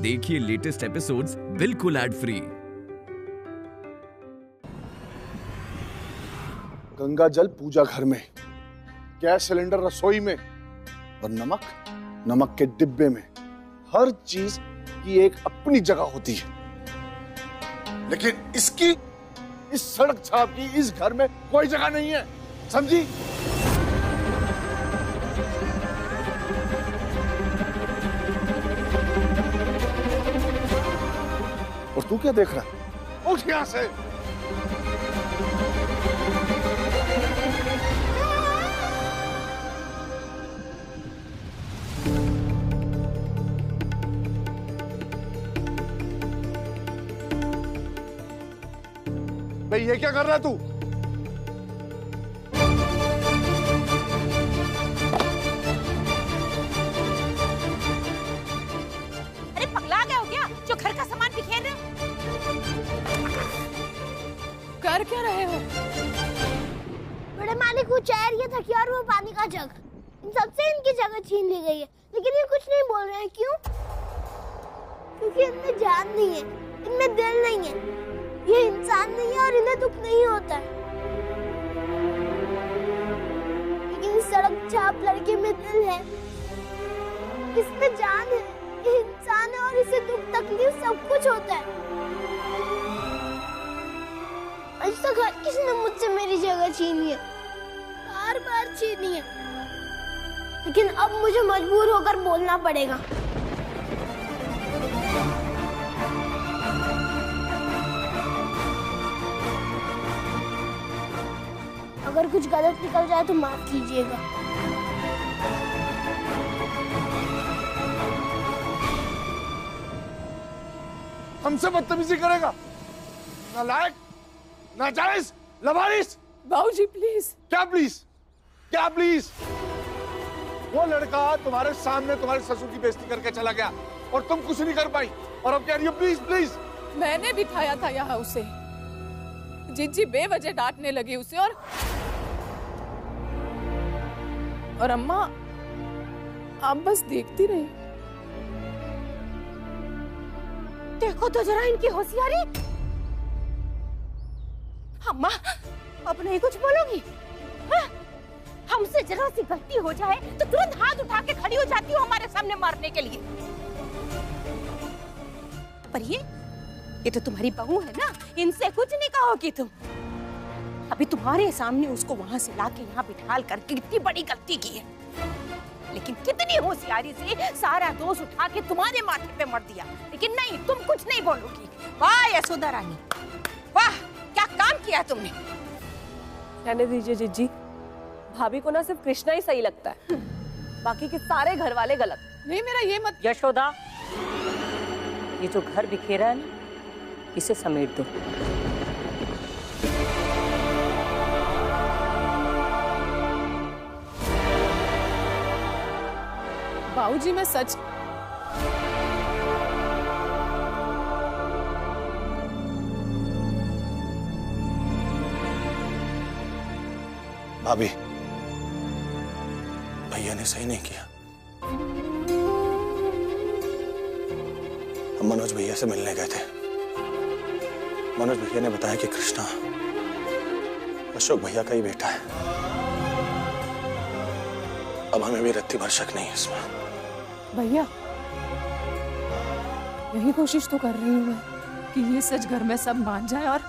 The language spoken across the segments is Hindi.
देखिए लेटेस्ट एपिसोड्स बिल्कुल एड फ्री। गंगा जल पूजा घर में, गैस सिलेंडर रसोई में और नमक के डिब्बे में। हर चीज की एक अपनी जगह होती है, लेकिन इसकी, इस सड़क छाप की इस घर में कोई जगह नहीं है, समझी? और तू क्या देख रहा है? उठ यहां से। भाई ये क्या कर रहा है तू? अरे पगला गया हो क्या जो घर का सामान बिखेर रहे हो? कर क्या रहे हो? बड़े मालिक, वो चेयर, ये तकिया और वो पानी का जग, इन सबसे इनकी जगह छीन ली गई है, लेकिन ये कुछ नहीं बोल रहे हैं। क्यों? क्योंकि इनमें जान नहीं है, इनमें दिल नहीं है। ये इंसान नहीं है और इन्हें दुख नहीं होता है। लेकिन इस सड़क छाप लड़के में दिल है, इसमें जान है, ये इंसान है और इसे दुख तकलीफ सब कुछ होता है। आज तक हर किसी ने मुझसे मेरी जगह छीनी है, बार बार छीनी है, लेकिन अब मुझे मजबूर होकर बोलना पड़ेगा। अगर कुछ गलत निकल जाए तो माफ कीजिएगा। हमसे बदतमीजी करेगा? नालायक, नाजायज, लवारिस। बाबूजी प्लीज। क्या प्लीज? क्या प्लीज? वो लड़का तुम्हारे सामने तुम्हारे ससुर की बेइज्जती करके चला गया और तुम कुछ नहीं कर पाई, और अब कह रही हो प्लीज प्लीज। मैंने बिठाया था यहाँ उसे, जिज्जी बेवजह डांटने लगी उसे, और अम्मा आप बस देखती रही। देखो तो जरा इनकी होशियारी। अम्मा अब नहीं कुछ बोलोगी? हाँ? हमसे जरा सी गलती हो जाए तो तुरंत हाथ उठा के खड़ी हो जाती हो हमारे सामने मारने के लिए। पर ये तो तुम्हारी बहू है ना, इनसे कुछ नहीं कहोगी तुम। अभी तुम्हारे सामने उसको वहां से लाके यहाँ बिठाल करके कितनी बड़ी गलती की है, लेकिन कितनी होशियारी से सारा दोष उठा के तुम्हारे माथे पे मर दिया। लेकिन नहीं, तुम कुछ नहीं बोलोगी। वाह यशोदा रानी, वाह क्या काम किया तुमने। रहने दीजिए जिज्जी, भाभी को ना सिर्फ कृष्णा ही सही लगता है, बाकी के सारे घर वाले गलत। नहीं मेरा ये मत। यशोदा, ये जो घर बिखेरा है ना, इसे समेट दो। बाबूजी मैं सच। भाभी, भैया ने सही नहीं किया। हम मनोज भैया से मिलने गए थे। मनोज भैया ने बताया कि कृष्णा अशोक भैया का ही बेटा है। अब हमें भी रत्ती भर शक नहीं है इसमें। भैया यही कोशिश तो कर रही हूँ मैं कि ये सच घर में सब मान जाए और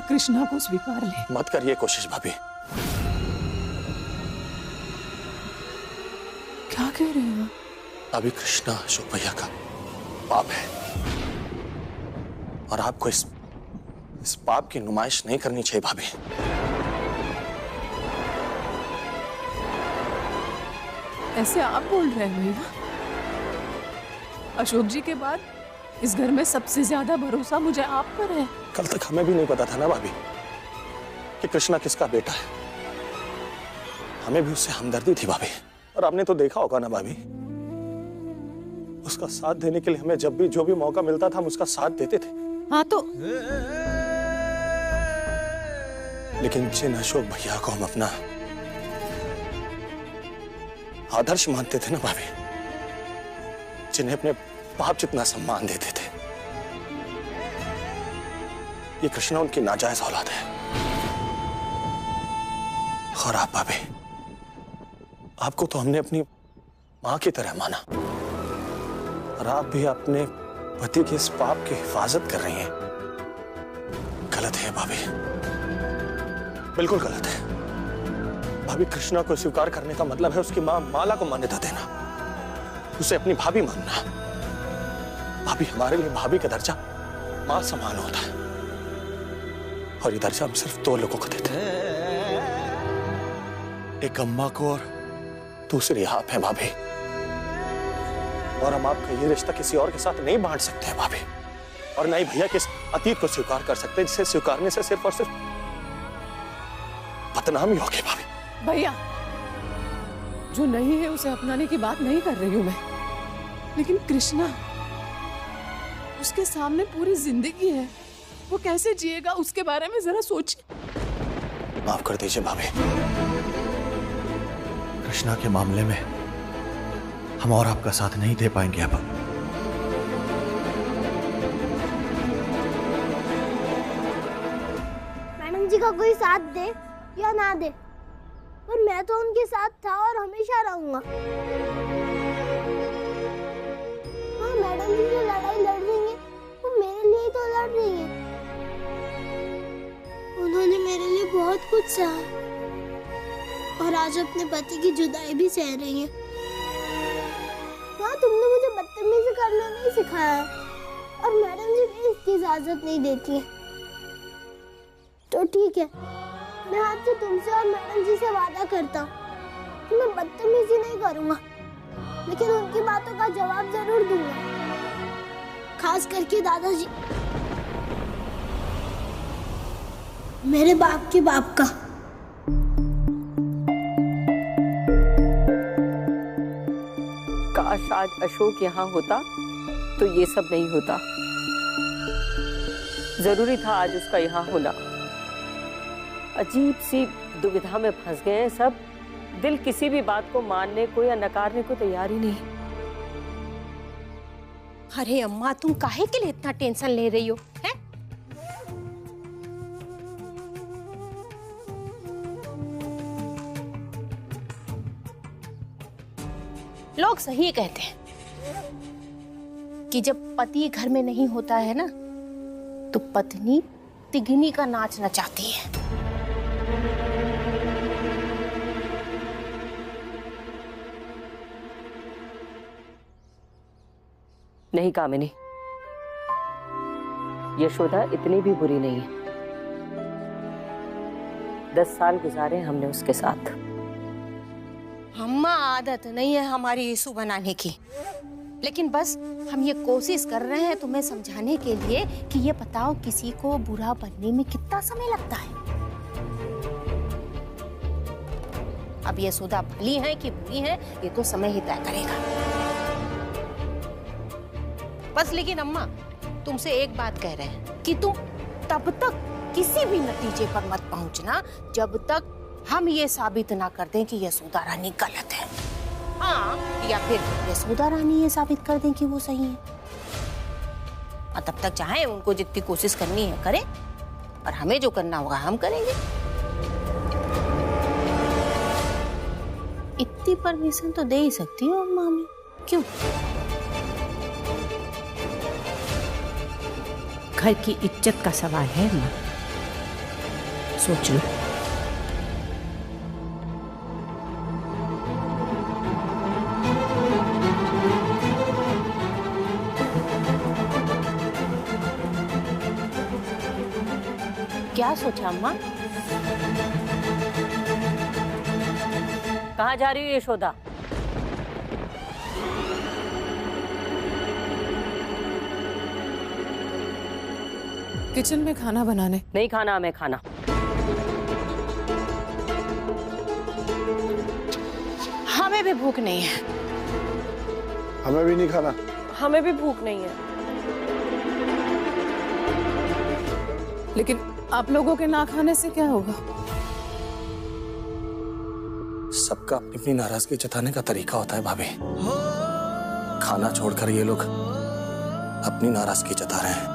कृष्णा को स्वीकार ले। मत करिए कोशिश भाभी। क्या कह रहे हो? अभी कृष्णा अशोक भैया का पाप है और आपको इस पाप की नुमाइश नहीं करनी चाहिए भाभी। ऐसे आप बोल रहे हैं भैया? अशोक जी के बाद इस घर में सबसे ज्यादा भरोसा मुझे आप पर है। कल तक हमें भी नहीं पता था ना भाभी कि कृष्णा किसका बेटा है। हमें भी उससे हमदर्दी थी भाभी, और आपने तो देखा होगा ना भाभी, उसका साथ देने के लिए हमें जब भी जो भी मौका मिलता था हम उसका साथ देते थे। हाँ तो लेकिन जिन अशोक भैया को हम अपना आदर्श मानते थे ना भाभी, जिन्हें अपने बाप जितना सम्मान देते थे। ये कृष्णा उनकी नाजायज औलाद है। और आप भाभी, आपको तो हमने अपनी मां की तरह माना, और आप भी अपने पति के इस पाप की हिफाजत कर रही हैं। गलत है भाभी, बिल्कुल गलत है। भाभी, कृष्णा को स्वीकार करने का मतलब है उसकी मां माला को मान्यता देना, उसे अपनी भाभी मानना। भाभी, हमारे लिए भाभी का दर्जा मां समान होता है, और ये दर्जा हम सिर्फ दो लोगों को देते हैं, एक अम्मा को और दूसरी आप हैं भाभी। और हम आपका ये रिश्ता किसी और के साथ नहीं बांट सकते हैं भाभी, और ना ही भैया के अतीत को स्वीकार कर सकते हैं, जिसे स्वीकारने से सिर्फ और सिर्फ बदनामी होगी भाभी। भैया, जो नहीं है उसे अपनाने की बात नहीं कर रही हूं मैं, लेकिन कृष्णा, उसके सामने पूरी जिंदगी है, वो कैसे जिएगा उसके बारे में जरा सोचिए। माफ कर दीजिए भाभी, कृष्णा के मामले में हम और आपका साथ नहीं दे पाएंगे अब। मैडम जी का कोई साथ दे या ना दे, पर मैं तो उनके साथ था और हमेशा रहूंगा। हाँ, मैडम जी जो लड़ाई लड़ रही है वो मेरे लिए तो लड़ रही है। उन्होंने मेरे लिए बहुत कुछ सहा, और आज अपने पति की जुदाई भी सह रही है। हाँ, तुमने मुझे बदतमीजी करना नहीं सिखाया, और मैडम जी भी इसकी इजाजत नहीं देती है। तो ठीक है, मैं आज से तुमसे और मैडम जी से वादा करता हूँ कि मैं बदतमीजी नहीं करूँगा, लेकिन उनकी बातों का जवाब जरूर दूंगा, खास करके दादाजी, मेरे बाप के बाप का। काश आज अशोक यहाँ होता तो ये सब नहीं होता। जरूरी था आज उसका यहाँ होना। अजीब सी दुविधा में फंस गए हैं सब। दिल किसी भी बात को मानने को या नकारने को तैयार ही नहीं। अरे अम्मा, तुम काहे के लिए इतना टेंशन ले रही हो हैं? लोग सही कहते हैं कि जब पति घर में नहीं होता है ना, तो पत्नी तिगनी का नाच नचाती है। नहीं कामिनी, यशोदा इतनी भी बुरी नहीं है। 10 साल गुजारे हमने उसके साथ। अम्मा, आदत नहीं है हमारी यीशु बनाने की, लेकिन बस हम ये कोशिश कर रहे हैं तुम्हें समझाने के लिए कि ये बताओ किसी को बुरा बनने में कितना समय लगता है। अब ये यशोदा भली है कि बुरी है, ये तो समय ही तय करेगा। बस लेकिन अम्मा, तुमसे एक बात कह रहे हैं कि तुम तब तक किसी भी नतीजे पर मत पहुंचना जब तक हम ये साबित ना कर दें कि यशोदा रानी गलत है। हाँ, या फिर यशोदा रानी ये साबित कर दें कि वो सही है। और तब तक चाहे उनको जितनी कोशिश करनी है करें, और हमें जो करना होगा हम करेंगे। इतनी परमिशन तो दे ही सकती हो अम्मा हमें, क्यों? घर की इज्जत का सवाल है अम्मा, सोच लो। क्या सोचा अम्मा? कहाँ जा रही हो यशोदा? किचन में खाना बनाने। नहीं खाना हमें खाना। हमें भी भूख नहीं है। हमें भी नहीं खाना। हमें भी भूख नहीं है। लेकिन आप लोगों के ना खाने से क्या होगा? सबका अपनी अपनी नाराजगी जताने का तरीका होता है भाभी। खाना छोड़कर ये लोग अपनी नाराजगी जता रहे हैं।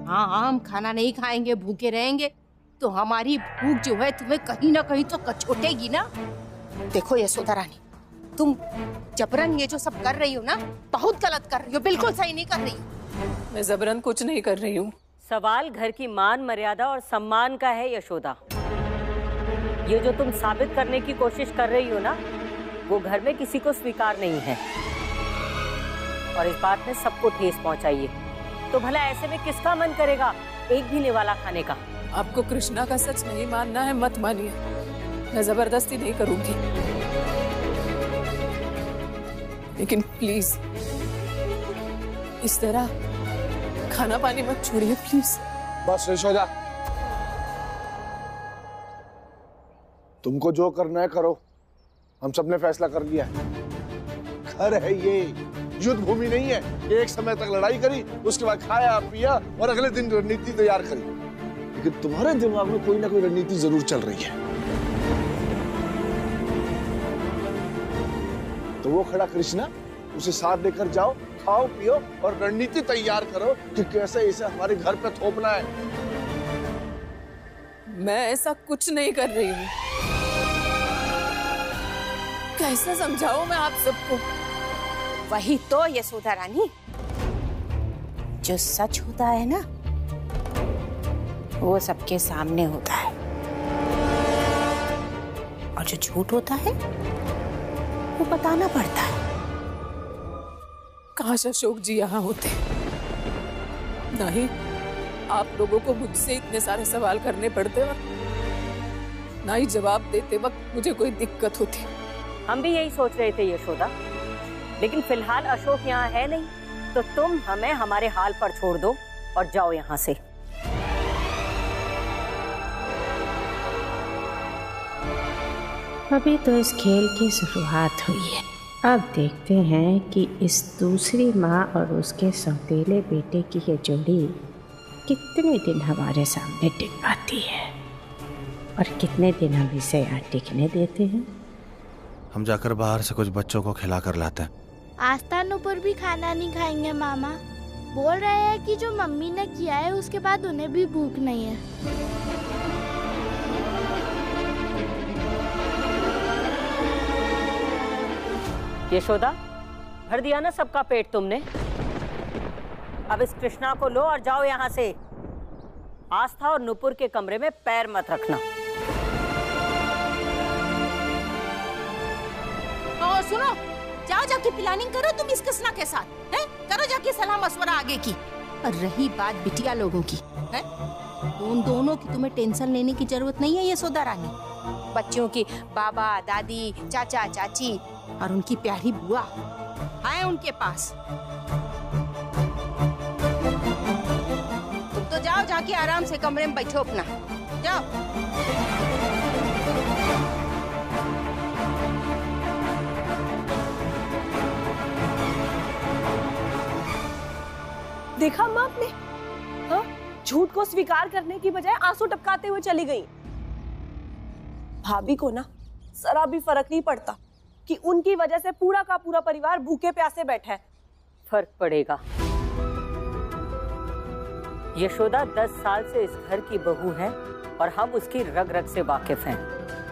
हाँ, हम खाना नहीं खाएंगे, भूखे रहेंगे तो हमारी भूख जो है तुम्हें कहीं ना कहीं तो कचोटेगी ना। देखो यशोदा रानी, तुम जबरन ये जो सब कर रही हो ना, बहुत गलत कर रही हो, बिल्कुल सही नहीं कर रही हो। मैं जबरन कुछ नहीं कर रही हूँ। सवाल घर की मान मर्यादा और सम्मान का है यशोदा। ये जो तुम साबित करने की कोशिश कर रही हो ना, वो घर में किसी को स्वीकार नहीं है और इस बात में सबको ठेस पहुंचाई है। तो भला ऐसे में किसका मन करेगा एक भी निवाला खाने का? आपको कृष्णा का सच नहीं मानना है, मत मानिए। मैं जबरदस्ती नहीं करूंगी, लेकिन प्लीज इस तरह खाना पानी मत छोड़िए प्लीज। बस यशोदा, तुमको जो करना है करो, हम सबने फैसला कर लिया है। घर है ये, युद्ध भूमि नहीं है। एक समय तक लड़ाई करी, उसके बाद खाया पिया और अगले दिन रणनीति तैयार करी। लेकिन तुम्हारे दिमाग में कोई ना कोई रणनीति जरूर चल रही है। तो वो खड़ा कृष्णा, उसे साथ लेकर जाओ, खाओ पियो और रणनीति तैयार करो कि कैसे इसे हमारे घर पे थोपना है। मैं ऐसा कुछ नहीं कर रही हूँ। कैसे समझाऊं मैं आप सबको? वही तो यशोदा रानी, जो सच होता है ना वो सबके सामने होता है, और जो झूठ होता है वो बताना पड़ता है। काश अशोक जी यहाँ होते। नहीं, आप लोगों को मुझसे इतने सारे सवाल करने पड़ते वक्त, ना ही जवाब देते वक्त मुझे कोई दिक्कत होती। हम भी यही सोच रहे थे यशोदा, लेकिन फिलहाल अशोक यहाँ है नहीं, तो तुम हमें हमारे हाल पर छोड़ दो और जाओ यहाँ से। अभी तो इस खेल की शुरुआत हुई है। अब देखते हैं कि इस दूसरी माँ और उसके सौतेले बेटे की ये जोड़ी कितने दिन हमारे सामने टिक पाती है और कितने दिन हम इसे यहाँ टिकने देते हैं। हम जाकर बाहर से कुछ बच्चों को खिला कर लाते हैं। आस्था नुपुर भी खाना नहीं खाएंगे मामा। बोल रहे हैं कि जो मम्मी ने किया है उसके बाद उन्हें भी भूख नहीं है। यशोदा, भर दिया ना सबका पेट तुमने? अब इस कृष्णा को लो और जाओ यहाँ से। आस्था और नुपुर के कमरे में पैर मत रखना। और सुनो, जाओ जाके प्लानिंग करो तुम इस कृष्णा के साथ, हैं? करो जाके सलाह मशवरा आगे की। और रही बात बिटिया लोगों की, हैं? उन दोनों की तुम्हें टेंशन लेने की जरूरत नहीं है यशोदा रानी। बच्चों की बाबा दादी चाचा चाची और उनकी प्यारी बुआ है उनके पास। तुम तो जाओ जाके आराम से कमरे में बैठो अपना, जाओ। देखा माँ आपने? हाँ, झूठ को स्वीकार करने की बजाय आंसू टपकाते हुए चली गई। भाभी को ना जरा भी फर्क नहीं पड़ता कि उनकी वजह से पूरा का पूरा परिवार भूखे प्यासे बैठा है। फर्क पड़ेगा। यशोदा 10 साल से इस घर की बहू है और हम उसकी रग रग से वाकिफ हैं।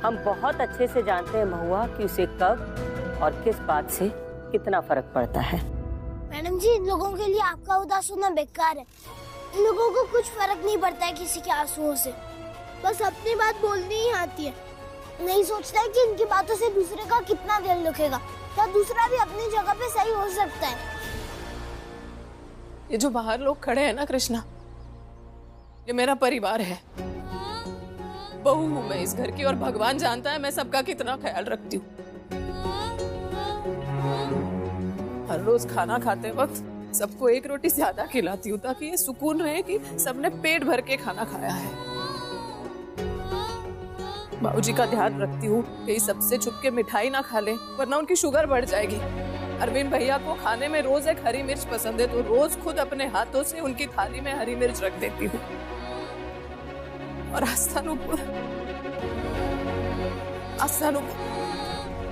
हम बहुत अच्छे से जानते हैं महुआ कि उसे कब और किस बात से कितना फर्क पड़ता है। मैडम जी, इन लोगों के लिए आपका उदास होना बेकार है। इन लोगों को कुछ फर्क नहीं पड़ता है किसी के आंसुओं से, बस अपनी बात बोलनी ही आती है। नहीं सोचता है कि इनकी बातों से दूसरे का कितना दिल दुखेगा, क्या दूसरा भी अपनी जगह पे सही हो सकता है। ये जो बाहर लोग खड़े हैं ना कृष्णा, ये मेरा परिवार है। बहू हूं मैं इस घर की और भगवान जानता है मैं सबका कितना ख्याल रखती हूँ। हर रोज खाना खाते वक्त सबको एक रोटी ज्यादा खिलाती हूँ ताकि ये सुकून रहे कि सबने पेट भर के खाना खाया है। बाबूजी का ध्यान रखती हूँ कि सबसे छुप के मिठाई ना खा ले वरना उनकी शुगर बढ़ जाएगी। अरविंद भैया को खाने में रोज एक हरी मिर्च पसंद है तो रोज खुद अपने हाथों से उनकी थाली में हरी मिर्च रख देती हूँ। और आस्था नुपुर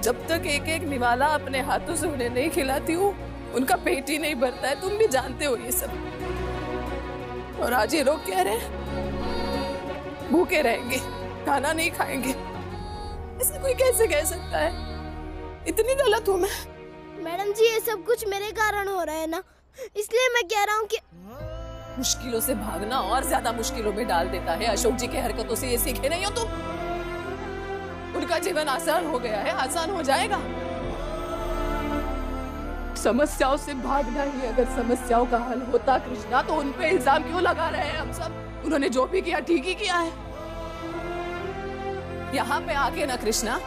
जब तक एक एक निवाला अपने हाथों से उन्हें नहीं खिलाती हूँ उनका पेट ही नहीं भरता है। तुम भी जानते हो ये सब। और आज ये लोग कह रहे हैं भूखे रहेंगे, खाना नहीं खाएंगे। ऐसा कोई कैसे कह सकता है? इतनी गलत हूँ मैं? मैडम जी, ये सब कुछ मेरे कारण हो रहा है ना, इसलिए मैं कह रहा हूँ कि मुश्किलों से भागना और ज्यादा मुश्किलों में डाल देता है। अशोक जी की हरकतों से ये सीखे नहीं हो तुम? उनका जीवन आसान हो गया है, आसान हो जाएगा। समस्याओं से भागना ही अगर समस्याओं का हल होता कृष्णा, तो उन पे इल्जाम क्यों लगा रहे हैं हम सब? उन्होंने जो भी किया ठीक ही किया है। यहाँ पे आके ना कृष्णा,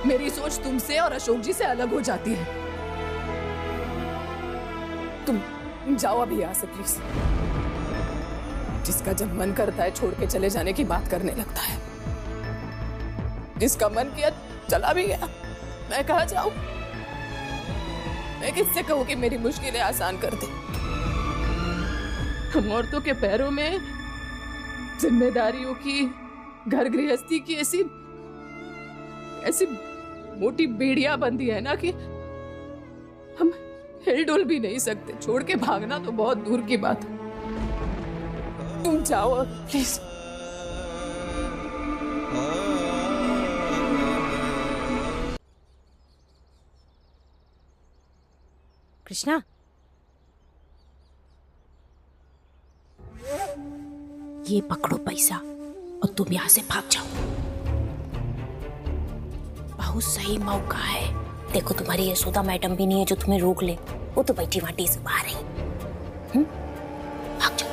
मेरी सोच तुमसे और अशोक जी से अलग हो जाती है। तुम जाओ अभी यहाँ से प्लीज। जिसका जब मन करता है छोड़ के चले जाने की बात करने लगता है। जिसका मन किया चला भी गया। मैं कहाँ जाऊं? मैं किससे कहूं कि मेरी मुश्किलें आसान कर दे? हम औरतों के पैरों में जिम्मेदारियों की, घर गृहस्थी की ऐसी मोटी बेड़ियां बंधी है ना कि हम हिलडुल भी नहीं सकते। छोड़ के भागना तो बहुत दूर की बात है। तुम जाओ प्लीज। कृष्णा, ये पकड़ो पैसा और तुम यहाँ से भाग जाओ। बहुत सही मौका है। देखो तुम्हारी यशोदा मैडम भी नहीं है जो तुम्हें रोक ले। वो तो बैठी वाटी से बाहर है। भाग जाओ।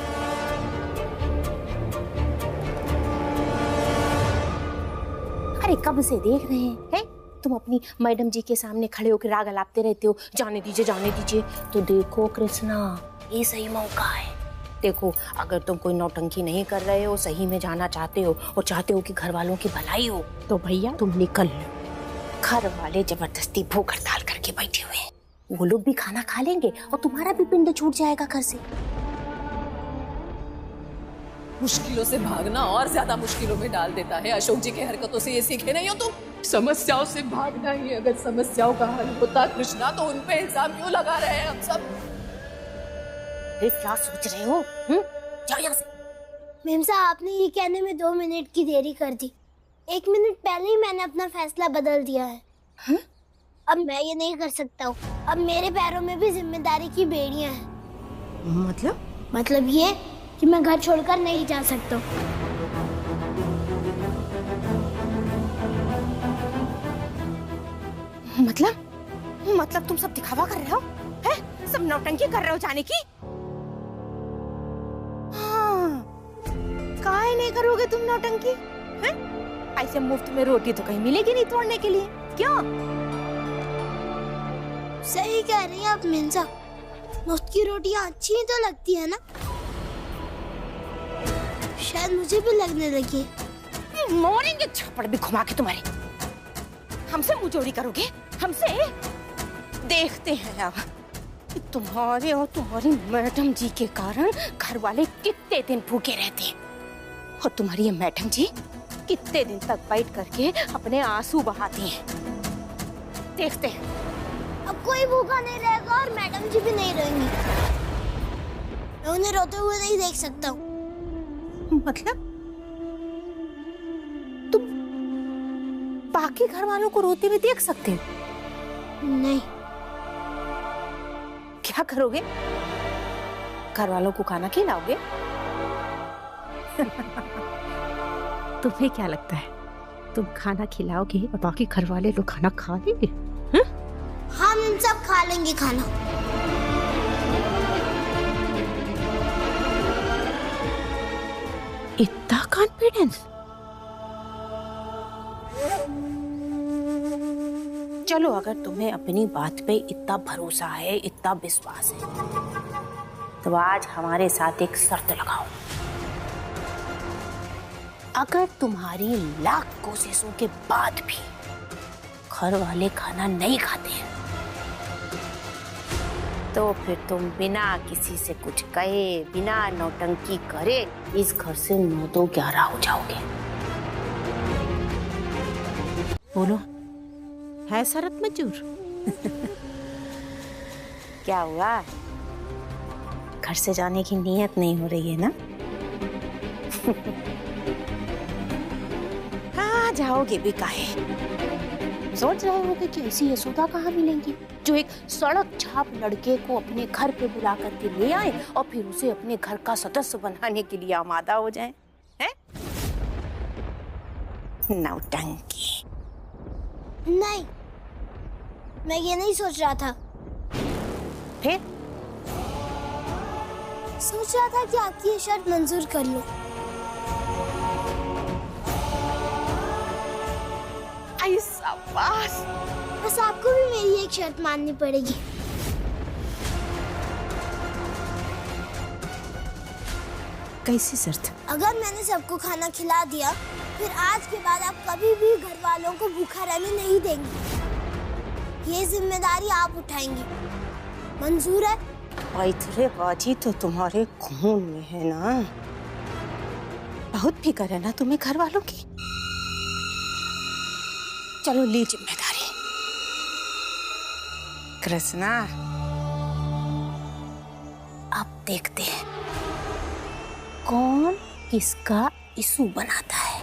अरे कब से देख रहे हैं? तुम अपनी मैडम जी के सामने खड़े होकर राग अलापते रहते हो, जाने दीजिए जाने दीजिए। तो देखो कृष्णा, ये सही मौका है। देखो, अगर तुम कोई नौटंकी नहीं कर रहे हो, सही में जाना चाहते हो और चाहते हो कि घर वालों की भलाई हो, तो भैया तुम निकल लो। घर वाले जबरदस्ती भूख हड़ताल करके बैठे हुए हैं। वो लोग भी खाना खा लेंगे और तुम्हारा भी पिंड छूट जाएगा घर से। मुश्किलों से भागना और ज्यादा मुश्किलों में डाल देता है। अशोक जी की हरकतों से ये सीखे नहीं हो तुम? समस्याओं से भागना ही अगर समस्याओं का हल होता कृष्णा, तो उन पे इल्जाम क्यों लगा रहे हैं हम सब? क्या सोच रहे हो? जाओ यहाँ से। मैम साहब, आपने ये कहने में 2 मिनट की देरी कर दी। 1 मिनट पहले ही मैंने अपना फैसला बदल दिया है। अब मैं ये नहीं कर सकता हूँ। अब मेरे पैरों में भी जिम्मेदारी की बेड़ियां हैं। मतलब ये कि मैं घर छोड़कर नहीं जा सकता हूँ। मतलब तुम सब दिखावा कर रहे हो? हैं? सब नौटंकी कर रहे हो जाने की? हाँ, काहे नहीं करोगे तुम नौटंकी? हैं? ऐसे मुफ्त में रोटी तो कहीं मिलेगी नहीं तोड़ने के लिए। क्यों? सही कह रही हैं आप मिंसा। मुफ्त की रोटियां अच्छी ही तो लगती है ना? शायद मुझे भी लगने लगी। मोड़ेंगे छप्पड़ भी घुमा के तुम्हारे। हमसे मुंहजोड़ी करोगे? हमसे? देखते हैं अब तुम्हारे और तुम्हारी मैडम जी के कारण घर वाले कितने दिन भूखे रहते हैं, और तुम्हारी ये मैडम जी कितने दिन तक बैठ करके अपने आंसू बहाती हैं। देखते हैं। अब कोई भूखा नहीं रहेगा और मैडम जी भी नहीं रहेंगी। मैं उन्हें रोते हुए नहीं देख सकता हूँ। मतलब तुम बाकी घर वालों को रोते हुए देख सकते हो? नहीं। क्या करोगे? घर वालों को खाना खिलाओगे? तुम्हें क्या लगता है तुम खाना खिलाओगे और बाकी घर वाले लोग खाना खा लेंगे? हम सब खा लेंगे खाना। इतना कॉन्फिडेंस? चलो, अगर तुम्हें अपनी बात पे इतना भरोसा है, इतना विश्वास है, तो आज हमारे साथ एक शर्त लगाओ। अगर तुम्हारी लाख कोशिशों के बाद भी घर वाले खाना नहीं खाते हैं, तो फिर तुम बिना किसी से कुछ कहे, बिना नौटंकी करे इस घर से 9-2-11 हो जाओगे। बोलो, है शरत मंजूर? क्या हुआ? घर से जाने की नीयत नहीं हो रही है ना? हाँ, जाओगे भी काहे? सोच रहे होगे कि ऐसी यशोदा कहाँ मिलेंगी जो एक सड़क छाप लड़के को अपने घर पे बुला करके ले आए और फिर उसे अपने घर का सदस्य बनाने के लिए आमादा हो जाए, हैं? नौटंकी। नहीं, मैं ये नहीं सोच रहा था। फिर सोच रहा था कि आपकी ये शर्त मंजूर कर लूं। बस आपको भी मेरी एक शर्त माननी पड़ेगी। कैसी शर्त? अगर मैंने सबको खाना खिला दिया, फिर आज के बाद आप कभी भी घर वालों को भूखा रहने नहीं देंगे। ये जिम्मेदारी आप उठाएंगी। मंजूर है? बाजी तो तुम्हारे खून में है ना। बहुत फिक्र है ना तुम्हें घर वालों की। चलो ली जिम्मेदारी। कृष्णा, अब देखते हैं कौन किसका इशू बनाता है।